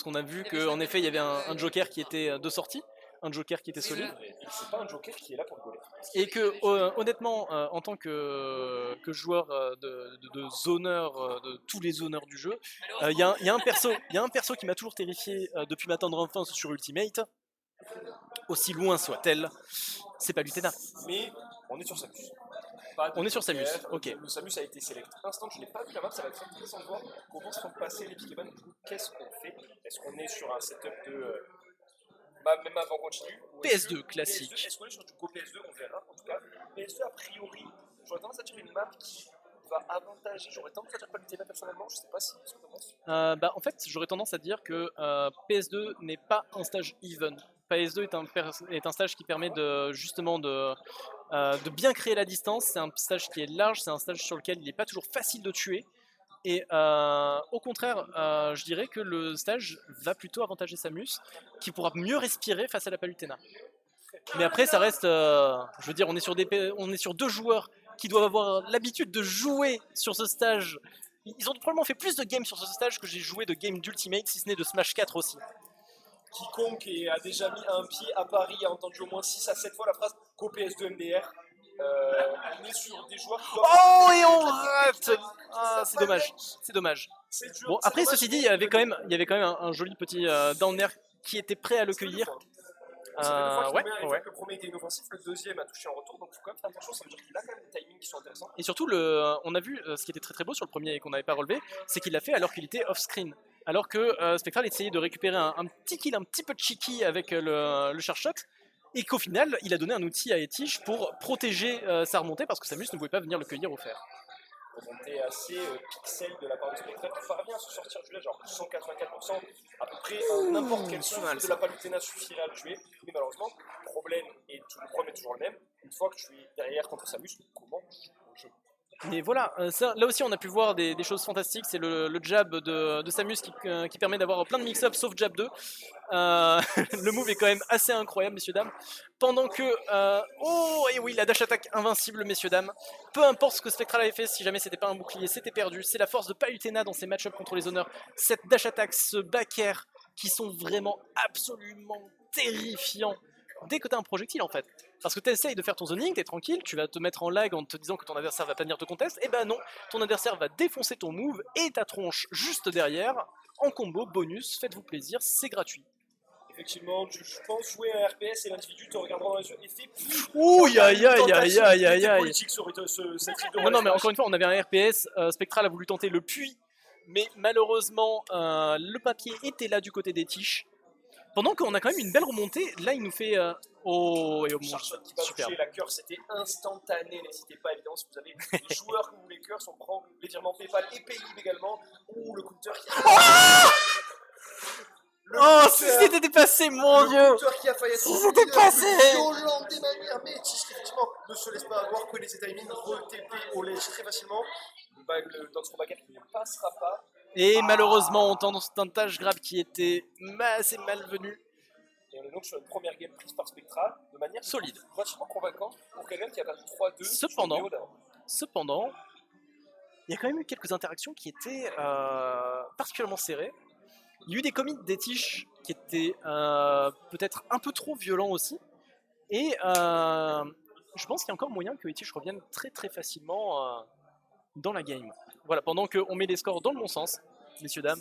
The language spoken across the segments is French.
qu'on a vu qu'en effet il y avait un Joker qui était de sortie, un Joker qui était solide. C'est pas un Joker qui est là pour rigoler. Et que honnêtement, en tant que joueur de zoneur, de tous les zoneurs du jeu, il y a un perso qui m'a toujours terrifié depuis ma tendre enfance sur Ultimate, aussi loin soit-elle, c'est pas Palutena. Mais on est sur Samus. On est sur Samus, ok. Le Samus a été select instant, je n'ai pas vu la map, ça va être intéressant de voir comment se font passer les Pokémon. Du coup, qu'est-ce qu'on fait? Est-ce qu'on est sur un setup de. Même avant qu'on continue PS2 classique. Est-ce qu'on est sur du Go PS2? On verra. En tout cas, PS2 a priori, j'aurais tendance à dire une map qui va avantager. J'aurais tendance à dire Palutena personnellement, je sais pas si ce que tu penses. En fait, j'aurais tendance à dire que PS2 n'est pas un stage even. PS2 est un stage qui permet justement de bien créer la distance. C'est un stage qui est large, c'est un stage sur lequel il n'est pas toujours facile de tuer. Et au contraire, je dirais que le stage va plutôt avantager Samus, qui pourra mieux respirer face à la Palutena. Mais après, ça reste, je veux dire, on est sur deux joueurs qui doivent avoir l'habitude de jouer sur ce stage. Ils ont probablement fait plus de games sur ce stage que j'ai joué de games d'Ultimate, si ce n'est de Smash 4 aussi. Quiconque a déjà mis un pied à Paris a entendu au moins 6 à 7 fois la phrase Go PS2 MDR. On est sur des joueurs qui Oh, et on rate. Ah, c'est dommage, c'est dommage. Bon, après, ceci dit, il y avait quand même un joli petit down air qui était prêt à le cueillir. Le premier était inoffensif, le deuxième a touché en retour, donc il faut quand même faire attention, ça veut dire qu'il a quand même des timings qui sont intéressants. Et surtout, on a vu ce qui était très très beau sur le premier et qu'on n'avait pas relevé, c'est qu'il l'a fait alors qu'il était off-screen. Alors que Spectral essayait de récupérer un petit kill, un petit peu cheeky avec le Charge-Shot, et qu'au final, il a donné un outil à Etish pour protéger sa remontée parce que Samus ne pouvait pas venir le cueillir au fer. Remontée assez pixel de la part de Spectral qui parvient à se sortir du lait, genre 184%, à peu près n'importe quel souffle de la Palutena suffirait à le tuer. Mais malheureusement, le problème est toujours le même. Une fois que tu es derrière contre Samus, comment jouer au jeu? Mais voilà, là aussi on a pu voir des choses fantastiques, c'est le jab de Samus qui permet d'avoir plein de mix-up sauf jab 2. Le move est quand même assez incroyable, messieurs dames. Pendant que... oh, et oui, la dash attack invincible, messieurs dames. Peu importe ce que Spectral avait fait, si jamais c'était pas un bouclier, c'était perdu. C'est la force de Palutena dans ses match-ups contre les honneurs. Cette dash attack, ce back air, qui sont vraiment absolument terrifiants dès que t'as un projectile en fait. Parce que t'essayes de faire ton zoning, t'es tranquille, tu vas te mettre en lag en te disant que ton adversaire va pas venir te contest, et ben non, ton adversaire va défoncer ton move et ta tronche juste derrière, en combo, bonus, faites-vous plaisir, c'est gratuit. Effectivement, je pense jouer à un RPS et l'individu te regardera dans les yeux et fait. Ouh, aïe aïe aïe aïe aïe aïe. Non, mais encore une fois, on avait un RPS, Spectral a voulu tenter le puits, mais malheureusement, le papier était là du côté des tiches. Pendant qu'on a quand même une belle remontée, là il nous fait... oh, et au moins, super. La cœur, c'était instantané, n'hésitez pas, évidemment, si vous avez des joueurs où les cœurs sont prend les virements PayPal et Paylib également, ou le counter qui... Oh, si c'était dépassé, mon dieu! Le counter qui a failli être c'était passé! violent des manières, mais Tish, effectivement, ne se laisse pas avoir, connaît ses timings, re-TP au ledge très facilement. Dans ce combat 4, il ne passera pas. Et malheureusement, on tente un dash grab qui était assez malvenu. Et on est donc sur une première game prise par Spectra de manière solide, relativement convaincante pour quelqu'un qui a perdu 3-2. Cependant, il y a quand même eu quelques interactions qui étaient particulièrement serrées. Il y a eu des commits d'Etish qui étaient peut-être un peu trop violents aussi. Et je pense qu'il y a encore moyen que Etish revienne très très facilement dans la game. Voilà, pendant qu'on met les scores dans le bon sens, messieurs, dames.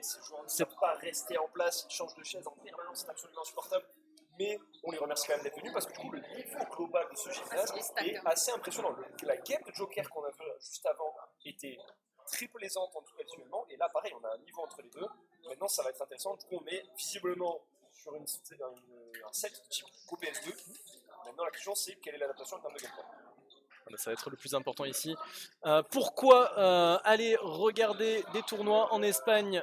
Ces joueurs ne savent pas rester en place, ils changent de chaise en permanence, c'est absolument insupportable. Mais on les remercie quand même d'être venus parce que du coup, le niveau global de ce gymnase est assez impressionnant. La game de Joker qu'on a vu juste avant était très plaisante en tout cas visuellement. Et là, pareil, on a un niveau entre les deux. Maintenant, ça va être intéressant. Du coup, on est visiblement sur un set de type PS2. Maintenant, la question, c'est quelle est l'adaptation en termes de gameplay. Ça va être le plus important ici. Pourquoi aller regarder des tournois en Espagne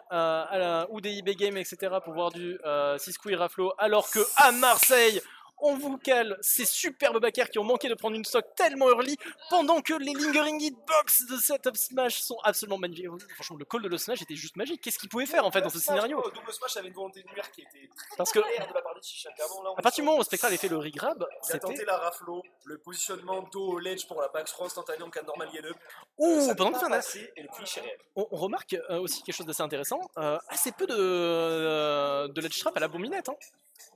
ou des eBay Games, etc. pour voir du Cisco Iraflo alors que à Marseille, On vous cale ces superbes backers qui ont manqué de prendre une stock tellement early, pendant que les lingering hitbox de cette up smash sont absolument magnifiques. Franchement, le call de le smash était juste magique. Qu'est-ce qu'il pouvait faire en fait dans ce scénario? Double smash avait une volonté de nuire qui était Parce que claire de la part d'Ichichi. à partir du moment où Spectral avait fait le regrab, il a tenté la raflo, le positionnement dos au ledge pour la back throw instantanée en cas de normal get up. Ouh, pendant que ça et le finish est réel. on remarque aussi quelque chose d'assez intéressant, assez peu de ledge trap à la bombinette. Hein.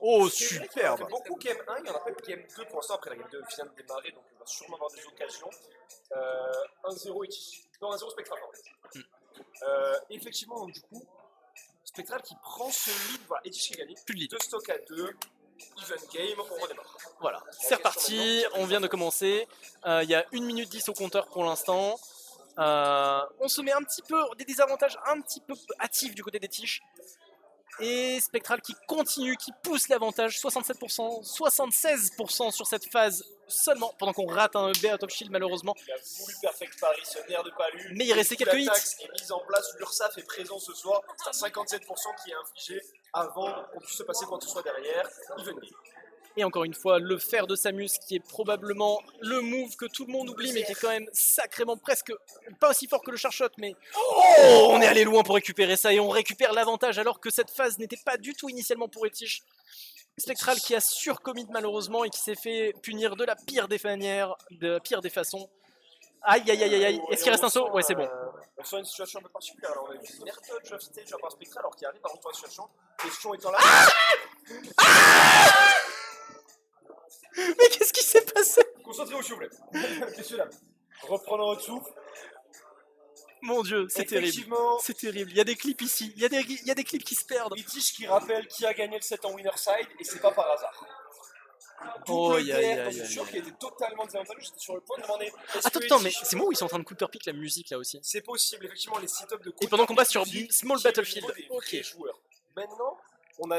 Oh, superbe! Il y a beaucoup game 1, il y en a pas de game 2 pour l'instant. Après la game 2 vient de démarrer, donc on va sûrement avoir des occasions. 1-0 Ichichi. Non, 1-0 Spectral. Effectivement, donc, du coup, Spectral qui prend ce lead, voilà, Ichichi gagné. Plus de lead. 2 stocks à 2, even game, on redémarre. Voilà, c'est reparti, on vient de commencer. Il y a 1 minute 10 au compteur pour l'instant. On se met un petit peu, des désavantages un petit peu hâtifs du côté des tiges. Et Spectral qui continue, qui pousse l'avantage, 67%, 76% sur cette phase seulement, pendant qu'on rate un B à top shield malheureusement. Il a voulu perfect Paris, ce nerf de Palu. Mais il restait quelques hits. La taxe est mise en place, l'URSAF est présent ce soir, c'est un 57% qui est infligé avant qu'on puisse se passer quoi que ce soit derrière. Even game. Et encore une fois, le fer de Samus qui est probablement le move que tout le monde oublie, mais qui est quand même sacrément presque, pas aussi fort que le Charshot, mais oh, on est allé loin pour récupérer ça et on récupère l'avantage alors que cette phase n'était pas du tout initialement pour Etish. Spectral qui a surcommit malheureusement et qui s'est fait punir de la pire des manières, de la pire des façons. Aïe aïe aïe aïe aïe, est-ce qu'il reste un saut? Ouais, c'est bon. On sent une situation un peu particulière. Alors on a eu une air touch of stage par Spectral alors qu'il arrive par contre dans la situation. Question étant là. Mais qu'est-ce qui s'est passé? Concentrez-vous s'il vous plaît. Messieurs dames, reprenons votre souffle. Mon dieu, c'est terrible. C'est terrible. Il y a des clips ici. Il y a des clips qui se perdent. Itish qui rappelle qui a gagné le set en winner side et c'est pas par hasard. Oh, Double DF dans une sûr qui était totalement désavantageux. J'étais sur le point de demander. Attends, mais c'est moi où ils sont en train de counterpick la musique là aussi? C'est possible, effectivement, les sit-ups de. Et pendant qu'on passe sur Small Battlefield. Ok. Maintenant,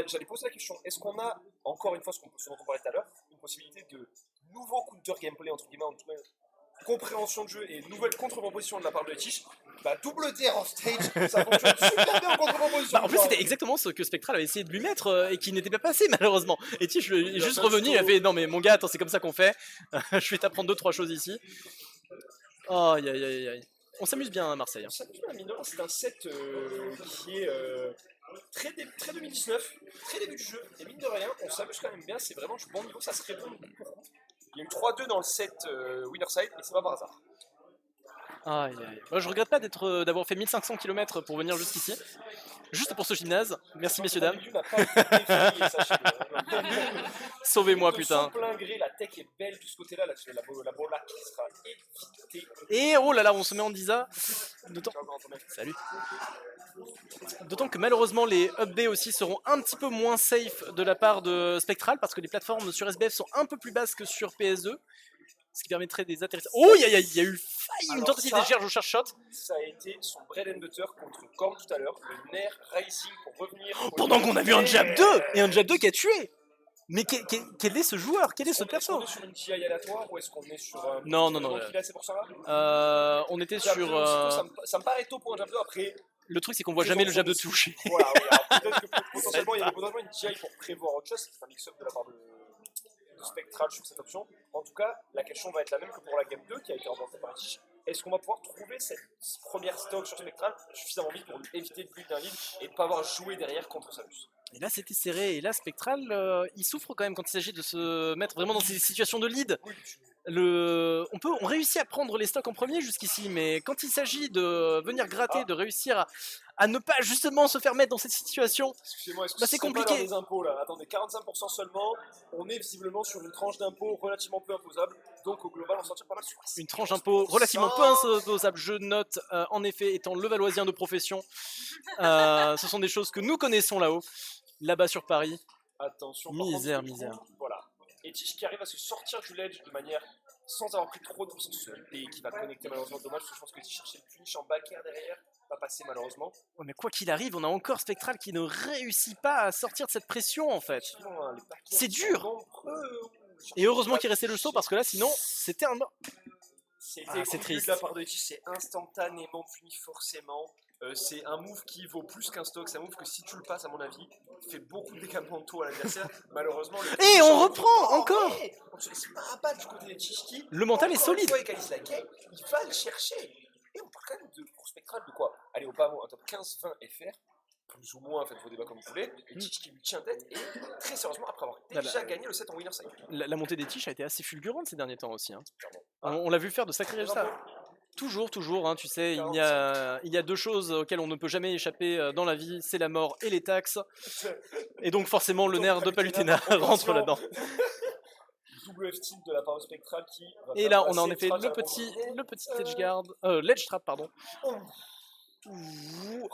j'allais poser la question, est-ce qu'on a, encore une fois, ce dont on parlait tout à l'heure, une possibilité de nouveau counter gameplay, entre guillemets, entre compréhension de jeu et nouvelle contre-proposition de la part de Etish? Bah, double DR en stage, ça fonctionne super bien en contre-proposition. Bah, en plus, c'était exactement ce que Spectral avait essayé de lui mettre et qui n'était pas passé, malheureusement. Etish est juste revenu, il a fait non, mais mon gars, attends, c'est comme ça qu'on fait. Je vais t'apprendre 2-3 choses ici. Oh, aïe aïe aïe aïe. On s'amuse bien à Marseille. On s'amuse bien à Minola, c'est un set qui est. Très 2019, très début du jeu, et mine de rien, on s'amuse quand même bien, c'est vraiment du bon niveau, ça se répond beaucoup. Il y a eu 3-2 dans le set winner side, et c'est pas par hasard. Aïe aïe. Moi, je regrette pas d'avoir fait 1500 km pour venir jusqu'ici. Juste pour ce gymnase. Merci messieurs dames. Sauvez-moi putain. Plein gré, la tech est belle de ce côté-là, la bola qui sera évitée. Et oh là là, on se met en Disa. Salut. D'autant que malheureusement les up B aussi seront un petit peu moins safe de la part de Spectral parce que les plateformes sur SBF sont un peu plus basses que sur PS2. Ce qui permettrait des atterrissages. Oh, il y a eu une tentative de charge au charge shot. Ça a été son bread and butter contre Korn tout à l'heure. Le nerf rising pour revenir. Pendant qu'on a vu un jab 2 et un jab 2 qui a tué. Mais quel est ce joueur? Quel est ce perso? Est-ce qu'on est sur une GI aléatoire ou est-ce qu'on est sur un. Non. On était sur. Ça me paraît tôt pour un jab 2 après. Le truc, c'est qu'on voit jamais le jab de toucher. Voilà, oui, alors peut-être que potentiellement, il y a potentiellement une GI pour prévoir autre chose. C'est un mix-up de la part de Spectral sur cette option. En tout cas, la question va être la même que pour la game 2 qui a été remportée par Etish. Est-ce qu'on va pouvoir trouver cette première stock sur Spectral suffisamment vite pour éviter de build d'un lead et de ne pas avoir joué derrière contre Samus? Et là, c'était serré. Et là, Spectral, il souffre quand même quand il s'agit de se mettre vraiment dans ces situations de lead. Oui. On réussit à prendre les stocks en premier jusqu'ici, mais quand il s'agit de venir gratter, de réussir à ne pas justement se faire mettre dans cette situation, excusez-moi, c'est compliqué. Pas dans les impôts là, attendez, 45% seulement, on est visiblement sur une tranche d'impôt relativement peu imposable, donc au global on s'en tire pas mal sur une tranche d'impôt relativement peu imposable, je note, en effet, étant levalloisien de profession, ce sont des choses que nous connaissons là-haut, là-bas sur Paris. Attention, misère. Voilà. Etish qui arrive à se sortir du ledge de manière sans avoir pris trop de puissance sur le P qui va connecter malheureusement. Dommage parce que je pense que Etish cherchait le finish en back air derrière, va passer malheureusement. Ouais, mais quoi qu'il arrive, on a encore Spectral qui ne réussit pas à sortir de cette pression en fait. C'est dur. Et heureusement qu'il restait le saut parce que là sinon c'était un mort. C'est triste. De la part de Etish, c'est instantanément puni forcément. C'est un move qui vaut plus qu'un stock, c'est un move que si tu le passes à mon avis, fait beaucoup de dégâts mentaux à l'adversaire. Malheureusement, Et on reprend encore. C'est pas un pas du côté de Tchiki. Le mental est solide. Une fois égalise la game, il va le chercher. Et on parle quand même pour Spectral de quoi? Allez, au bas mot, un top 15-20 FR, plus ou moins, faites vos débats comme vous voulez. Et Tchiki lui tient tête, et très sérieusement, après avoir déjà gagné le set en winner side. La montée des Tiches a été assez fulgurante ces derniers temps aussi. Hein. On l'a vu faire de sacrés résultats. Toujours, hein, tu sais, il y a deux choses auxquelles on ne peut jamais échapper dans la vie, c'est la mort et les taxes. Et donc forcément le nerf de Palutena rentre là-dedans. Double F-tilt de la part de Spectral qui... Et là on a en effet le petit edge guard, ledge trap pardon.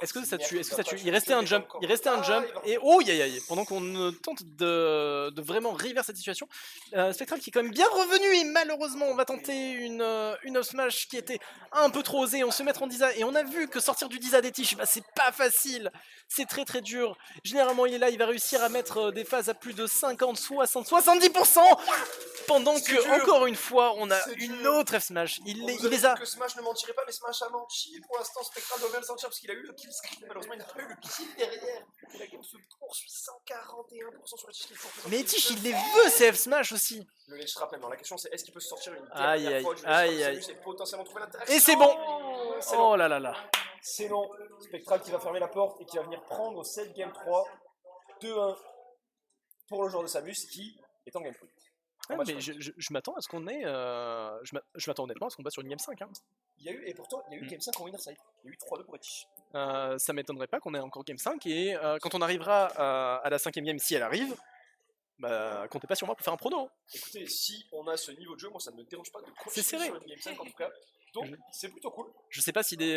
Est-ce que ça tue? Il restait un jump, et oh aïe. Pendant qu'on tente de vraiment reverse cette situation, Spectral qui est quand même bien revenu et malheureusement on va tenter une up smash qui était un peu trop osée, on se met en Disa et on a vu que sortir du Disa des tiges, bah, c'est pas facile, c'est très dur. Généralement il est là, il va réussir à mettre des phases à plus de 50, 60, 70% pendant que encore une fois on a une autre F smash. Il les a. Que Smash ne mentirait pas, mais Smash a menti. Pour l'instant, Spectral doit bien le sentir parce qu'il a eu le kill screen. Malheureusement, il n'a pas eu le kill derrière. Et la game se poursuit 141% sur le Tish. Mais Tish, il les veut ces F smash aussi. Le ledge trap maintenant. La question c'est est-ce qu'il peut se sortir une dernière fois aïe. et potentiellement trouver l'intérêt. Et c'est bon. Oh là là. C'est non. Spectral qui va fermer la porte et qui va venir prendre cette game 3. 2-1 pour le joueur de Samus qui est en game point. Ah, mais je m'attends à ce qu'on ait. Je m'attends honnêtement à ce qu'on bat sur une game 5. Hein. Il y a eu game 5 en winner side. Il y a eu 3-2 pour Etish. Ça m'étonnerait pas qu'on ait encore game 5. Et quand on arrivera à la 5ème game, si elle arrive, bah comptez pas sur moi pour faire un prono. Hein. Écoutez, si on a ce niveau de jeu, moi ça ne me dérange pas de continuer sur une game 5 en tout cas. Donc c'est plutôt cool. Je sais pas si des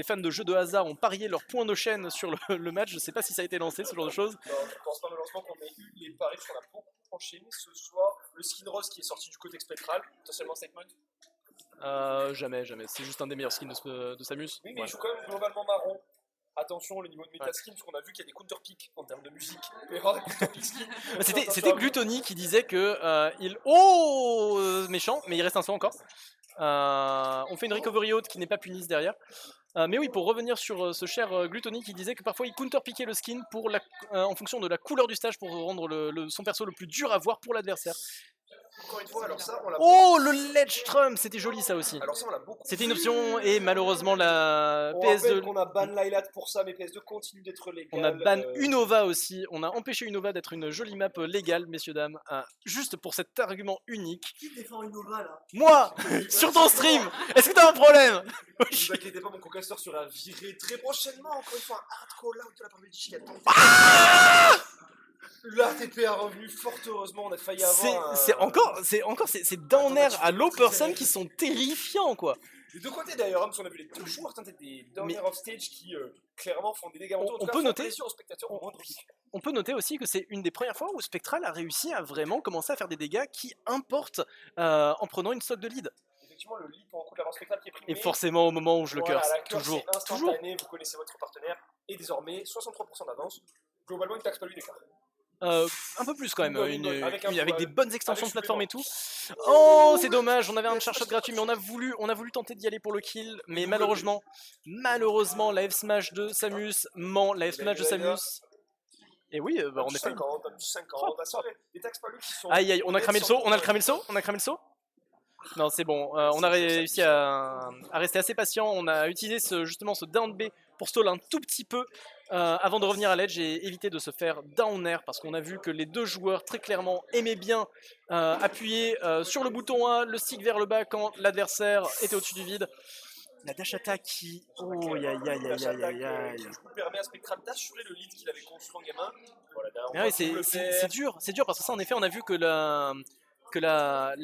fans de jeux de hasard ont parié leur point de chaîne sur le match. Je sais pas si ça a été lancé, ce genre de choses. Non, je pense pas malheureusement qu'on ait eu les paris parce qu'on a beaucoup enchaîné ce soir. Le skin rose qui est sorti du côté Spectral, potentiellement statement. Jamais. C'est juste un des meilleurs skins de Samus. Oui, mais il joue quand même globalement marron. Attention, le niveau de méta skin, parce qu'on a vu qu'il y a des counter picks en termes de musique. C'était Gluttony qui disait que Oh méchant, mais il reste un son encore. On fait une recovery haute qui n'est pas punie derrière. Mais oui, pour revenir sur ce cher Gluttony qui disait que parfois il counter-piquait le skin en fonction de la couleur du stage pour rendre son perso le plus dur à voir pour l'adversaire. Encore une fois, alors ça, on l'a le ledge trump, c'était joli ça aussi. Alors ça, on l'a beaucoup. C'était une option et malheureusement la PS2. On a ban Lylat pour ça, mais PS2 continue d'être légal. On a ban Unova aussi. On a empêché Unova d'être une jolie map légale, messieurs dames, juste pour cet argument unique. Qui défend Unova là? Moi, sur ton stream. Est-ce que t'as un problème? Ne vous inquiétez pas, mon concaster sera viré très prochainement. Encore une fois, un hardcore out de la part de Dichi qui attend. L'ATP a revenu fort heureusement, on a failli avoir. C'est down air à low person qui sont terrifiants quoi. Les deux côtés d'ailleurs, parce qu'on a vu les deux joueurs tenter des down air off stage qui clairement font des dégâts mentaux. On peut noter aussi que c'est une des premières fois où Spectral a réussi à vraiment commencer à faire des dégâts qui importent en prenant une stock de lead. Effectivement, le lead pour un coup d'avance Spectral qui est primé. Et forcément au moment où je le curse, toujours. Vous connaissez votre partenaire et désormais 63% d'avance. Globalement, il ne taxe pas lui d'écart. Un peu plus quand même, avec des bonnes extensions de plateforme et tout. Oh c'est dommage, on avait un charshot gratuit mais on a voulu tenter d'y aller pour le kill. Mais malheureusement la F smash de Samus ment la F smash de Samus. Et oui, on est 50, aïe, on a cramé le saut, Non c'est bon, on a réussi à rester assez patient. On a utilisé justement ce down B pour stall un tout petit peu avant de revenir à l'edge et éviter de se faire down air parce qu'on a vu que les deux joueurs très clairement aimaient bien appuyer sur le bouton A, le stick vers le bas quand l'adversaire était au-dessus du vide. La dash attack qui... Oh aïe. Du coup permet à Spectral d'assurer le lead qu'il avait construit en gamin. Voilà, c'est dur parce que ça en effet on a vu que la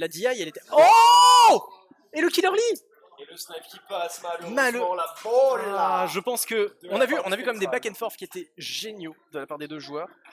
DI elle était... Oh. Et le Killer Lee. Et le snipe qui passe malheureusement la balle là. Je pense que on a vu comme des back and forth qui étaient géniaux de la part des deux joueurs.